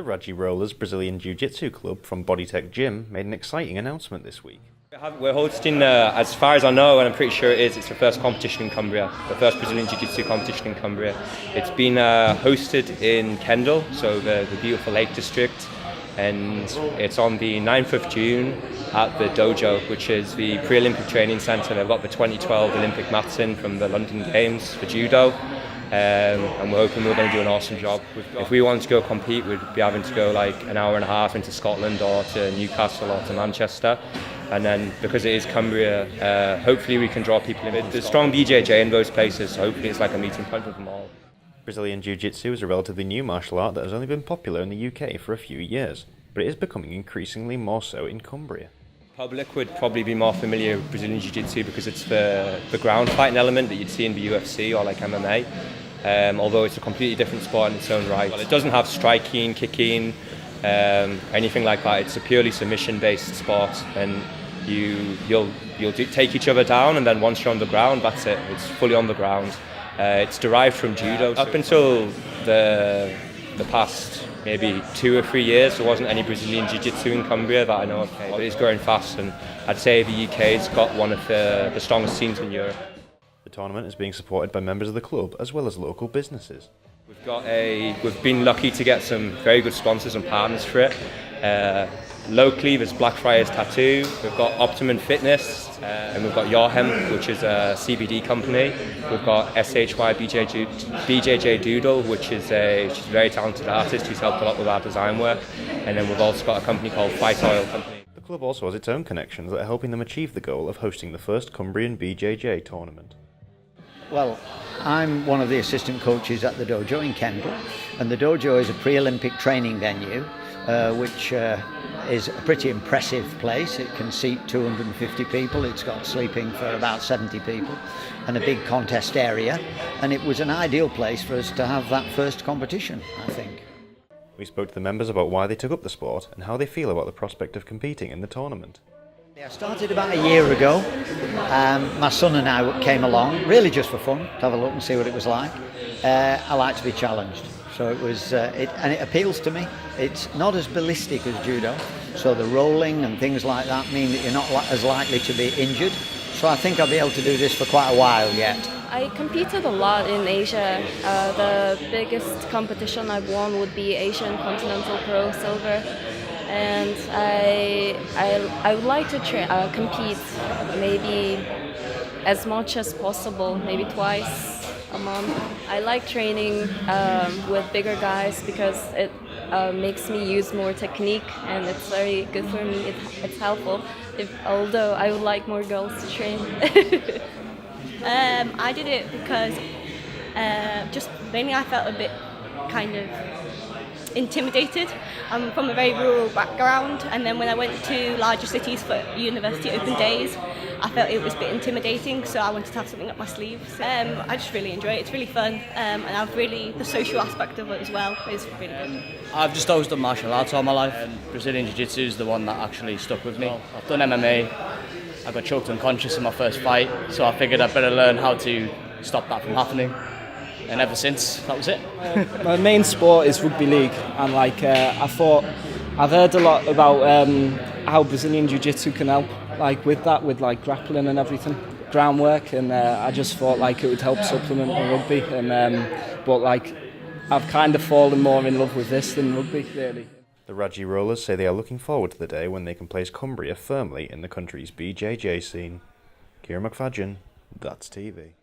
The Radgie Rollers Brazilian Jiu Jitsu club from Bodytek Gym made an exciting announcement this week. We're hosting, as far as I know, and I'm pretty sure it's the first competition in Cumbria, the first Brazilian Jiu Jitsu competition in Cumbria. It's been hosted in Kendal, so the beautiful Lake District, and it's on the 9th of June at the Dojo, which is the pre-Olympic training centre. They've got the 2012 Olympic mats in from the London Games for judo. And we're hoping we're going to do an awesome job. If we wanted to go compete, we'd be having to go like an hour and a half into Scotland or to Newcastle or to Manchester. And then because it is Cumbria, hopefully we can draw people in. There's strong BJJ in those places, so hopefully it's like a meeting point with them all. Brazilian Jiu Jitsu is a relatively new martial art that has only been popular in the UK for a few years, but it is becoming increasingly more so in Cumbria. Public would probably be more familiar with Brazilian Jiu Jitsu because it's the ground fighting element that you'd see in the UFC or like MMA. Although it's a completely different sport in its own right. Well, it doesn't have striking, kicking, anything like that. It's a purely submission-based sport, and you'll take each other down, and then once you're on the ground, that's it. It's fully on the ground. It's derived from judo. Up until the past maybe 2 or 3 years, there wasn't any Brazilian Jiu-Jitsu in Cumbria that I know of, but it's growing fast, and I'd say the UK's got one of the strongest scenes in Europe. The tournament is being supported by members of the club as well as local businesses. We've been lucky to get some very good sponsors and partners for it. Locally, there's Blackfriars Tattoo, we've got Optimum Fitness, and we've got Your Hemp, which is a CBD company. We've got SHY BJJ Doodle, which is a very talented artist who's helped a lot with our design work. And then we've also got a company called Fight Oil Company. The club also has its own connections that are helping them achieve the goal of hosting the first Cumbrian BJJ tournament. Well, I'm one of the assistant coaches at the Dojo in Kendal, and the Dojo is a pre-Olympic training venue, which is a pretty impressive place. It can seat 250 people, it's got sleeping for about 70 people, and a big contest area, and it was an ideal place for us to have that first competition, I think. We spoke to the members about why they took up the sport and how they feel about the prospect of competing in the tournament. I started about a year ago. My son and I came along, really just for fun, to have a look and see what it was like. I like to be challenged, so it was, and it appeals to me. It's not as ballistic as judo, so the rolling and things like that mean that you're not as likely to be injured. So I think I'll be able to do this for quite a while yet. I competed a lot in Asia. The biggest competition I've won would be Asian Continental Pro Silver. And I would like to compete maybe as much as possible, maybe twice a month. I like training with bigger guys because it makes me use more technique, and it's very good for me. It's helpful, although I would like more girls to train. I did it because just mainly I felt a bit kind of intimidated. I'm from a very rural background, and then when I went to larger cities for university open days, I felt it was a bit intimidating, so I wanted to have something up my sleeves. I just really enjoy it. It's really fun, and the social aspect of it as well is really good. I've just always done martial arts all my life, and Brazilian Jiu Jitsu is the one that actually stuck with me. I've done MMA, I got choked unconscious in my first fight, so I figured I'd better learn how to stop that from happening. And ever since, that was it. My main sport is rugby league, and I've heard a lot about how Brazilian Jiu Jitsu can help, with grappling and everything, groundwork, and I just thought it would help supplement the rugby, but I've kind of fallen more in love with this than rugby, really. The Radgie Rollers say they are looking forward to the day when they can place Cumbria firmly in the country's BJJ scene. Kieran McFadgen, That's TV.